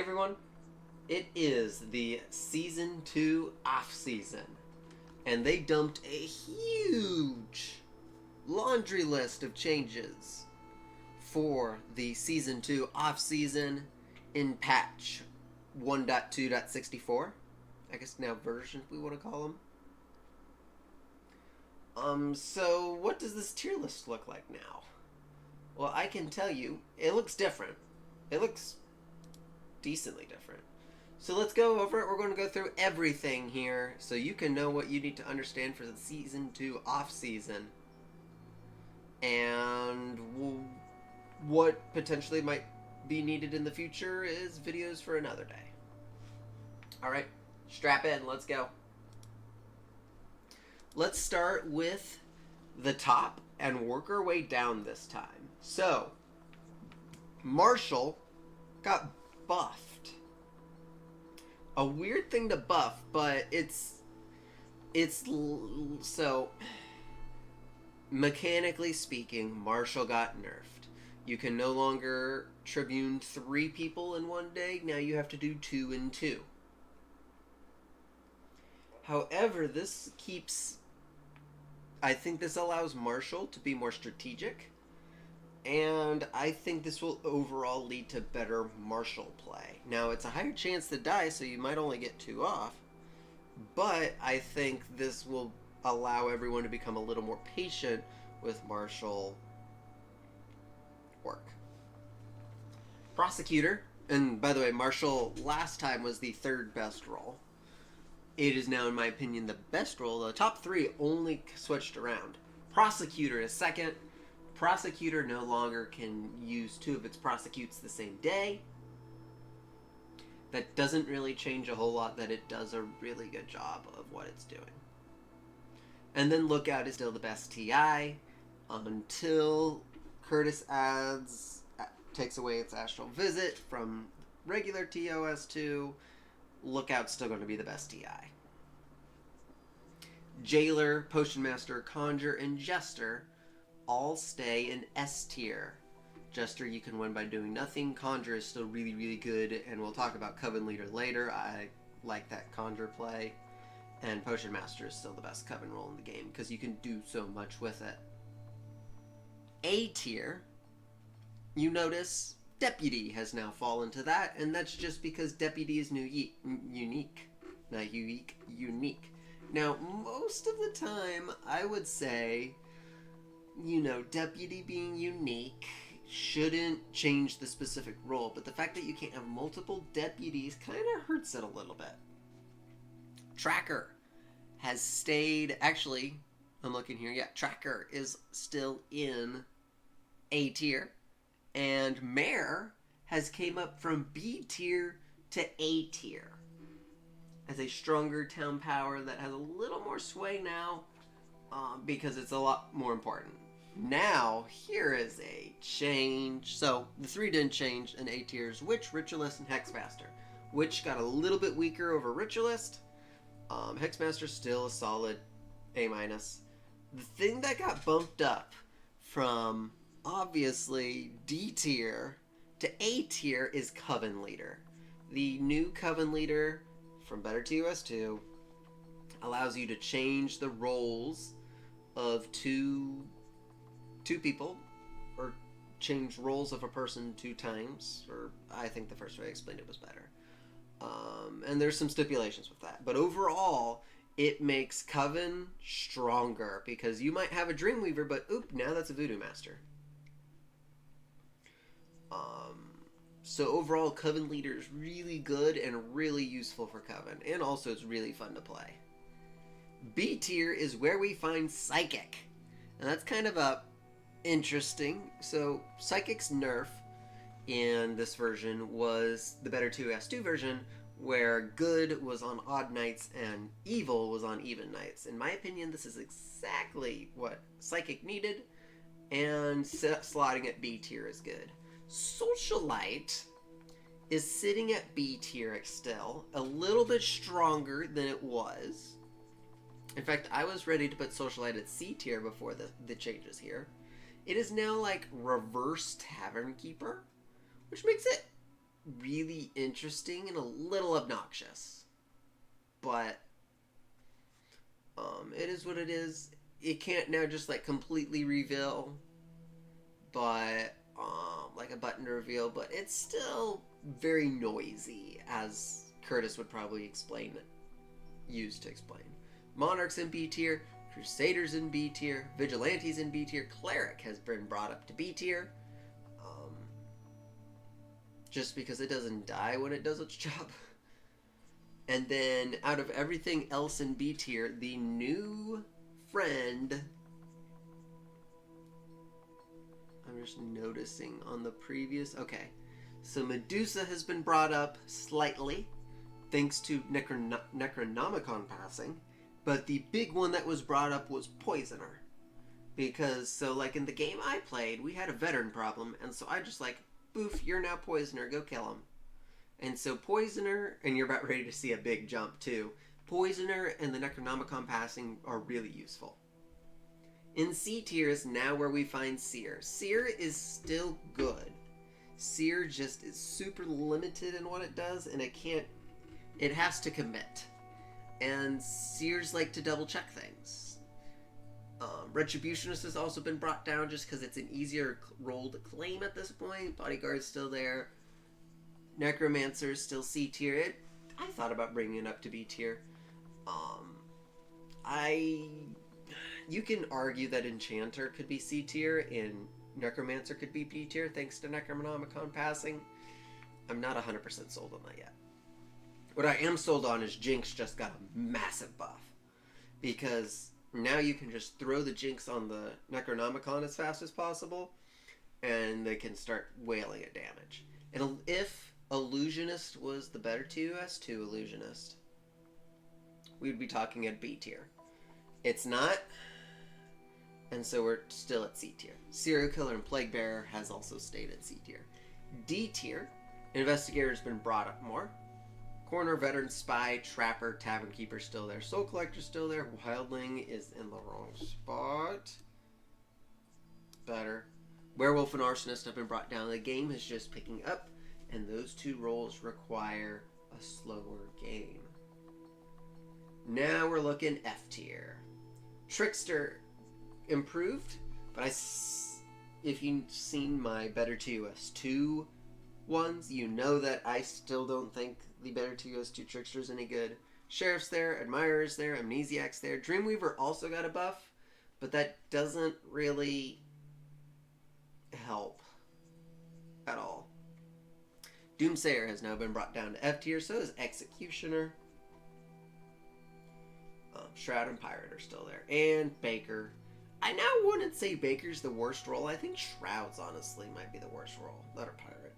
everyone, it is the Season 2 Offseason, and they dumped a huge laundry list of changes for the Season 2 Offseason in patch 1.2.64. I guess now version we want to call them. So what does this tier list look like now? Well, I can tell you, it looks different. It looks decently different. So let's go over it. We're going to go through everything here so you can know what you need to understand for the Season 2 off-season. And what potentially might be needed in the future is videos for another day. Alright, strap in. Let's go. Let's start with the top and work our way down this time. So, Marshall got buffed. A weird thing to buff, but so mechanically speaking, Marshall got nerfed. You can no longer Tribune 3 people in one day. Now you have to do 2 and 2. However, I think this allows Marshall to be more strategic, and I think this will overall lead to better Marshall play. Now, it's a higher chance to die, so you might only get 2 off, but I think this will allow everyone to become a little more patient with Marshall work. Prosecutor, and by the way, Marshall last time was the 3rd best role. It is now, in my opinion, the best role. The top 3 only switched around. Prosecutor is 2nd. Prosecutor no longer can use 2 of its prosecutes the same day. That doesn't really change a whole lot, that it does a really good job of what it's doing. And then Lookout is still the best TI until Curtis takes away its Astral Visit from regular TOS 2. Lookout's still going to be the best TI. Jailer, Potion Master, Conjure, and Jester all stay in S tier. Jester you can win by doing nothing. Conjure is still really, really good, and we'll talk about Coven Leader later. I like that Conjure play. And Potion Master is still the best Coven role in the game because you can do so much with it. A tier, you notice Deputy has now fallen to that, and that's just because Deputy is unique. Not unique. Now, most of the time, I would say, Deputy being unique shouldn't change the specific role, but the fact that you can't have multiple deputies kind of hurts it a little bit. Tracker has stayed, actually, I'm looking here, yeah, Tracker is still in A tier. And Mare has came up from B tier to A tier as a stronger town power that has a little more sway now because it's a lot more important. Now, here is a change. So, the 3 didn't change in A tiers: Witch, Ritualist, and Hexmaster. Witch got a little bit weaker over Ritualist. Hexmaster still a solid A-. The thing that got bumped up from obviously D tier to A tier is Coven Leader. The new Coven Leader from Better TOS 2 allows you to change the roles of two people, or change roles of a person 2 times, or I think the first way I explained it was better. And there's some stipulations with that. But overall, it makes Coven stronger because you might have a Dreamweaver, but now that's a Voodoo Master. So overall, Coven Leader is really good and really useful for Coven, and also it's really fun to play. B tier is where we find Psychic, and that's kind of interesting. So Psychic's nerf in this version was the Better TOS 2 version, where good was on odd nights and evil was on even nights. In my opinion, this is exactly what Psychic needed, and slotting at B tier is good. Socialite is sitting at B tier still, a little bit stronger than it was. In fact, I was ready to put Socialite at C tier before the changes here. It is now like reverse Tavern Keeper, which makes it really interesting and a little obnoxious. But it is what it is. It can't now just like completely reveal, but like a button to reveal, but it's still very noisy, as Curtis would probably use to explain. Monarchs in B tier, Crusaders in B tier, Vigilantes in B tier, Cleric has been brought up to B tier. Just because it doesn't die when it does its job. And then out of everything else in B tier, the new friend, I'm just noticing on the previous, okay, so Medusa has been brought up slightly thanks to Necronomicon passing, but the big one that was brought up was Poisoner, because so like in the game I played, we had a veteran problem, and so I just like, boof, you're now Poisoner, go kill him. And so Poisoner, and you're about ready to see a big jump too, Poisoner and the Necronomicon passing are really useful. In C tier is now where we find Seer. Seer is still good. Seer just is super limited in what it does, and it has to commit. And Seers like to double check things. Retributionist has also been brought down just because it's an easier role to claim at this point. Bodyguard's still there. Necromancer is still C tier. I thought about bringing it up to B tier. You can argue that Enchanter could be C tier and Necromancer could be B tier thanks to Necronomicon passing. I'm not 100% sold on that yet. What I am sold on is Jinx just got a massive buff, because now you can just throw the Jinx on the Necronomicon as fast as possible, and they can start wailing at damage. And if Illusionist was the better TOS to Illusionist, we'd be talking at B tier. It's not, and so we're still at C tier. Serial Killer and Plague Bearer has also stayed at C tier. D tier, Investigator's been brought up more. Coroner, Veteran, Spy, Trapper, Tavern Keeper still there. Soul Collector still there. Wildling is in the wrong spot. Better. Werewolf and Arsonist have been brought down. The game is just picking up, and those two roles require a slower game. Now we're looking F tier. Trickster improved, but if you've seen my Better TOS 2 ones, you know that I still don't think the Better TOS 2 Trickster is any good. Sheriff's there, Admirer's there, Amnesiac's there. Dreamweaver also got a buff, but that doesn't really help at all. Doomsayer has now been brought down to F tier, so is Executioner. Shroud and Pirate are still there. And Baker. I now wouldn't say Baker's the worst role. I think Shroud's honestly might be the worst role. That or Pirate.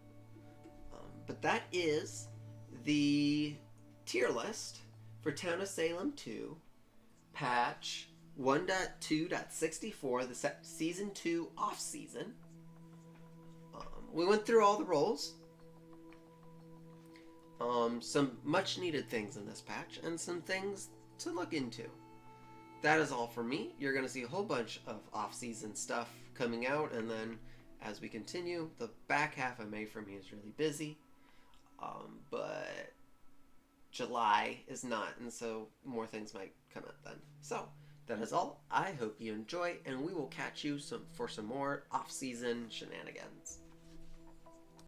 But that is the tier list for Town of Salem 2, patch 1.2.64, the Season 2 Offseason. We went through all the roles. Some much needed things in this patch, and some things to look into. That is all for me. You're going to see a whole bunch of off-season stuff coming out, and then as we continue, the back half of May for me is really busy. But July is not, and so more things might come out then. So, that is all. I hope you enjoy, and we will catch you for some more off-season shenanigans.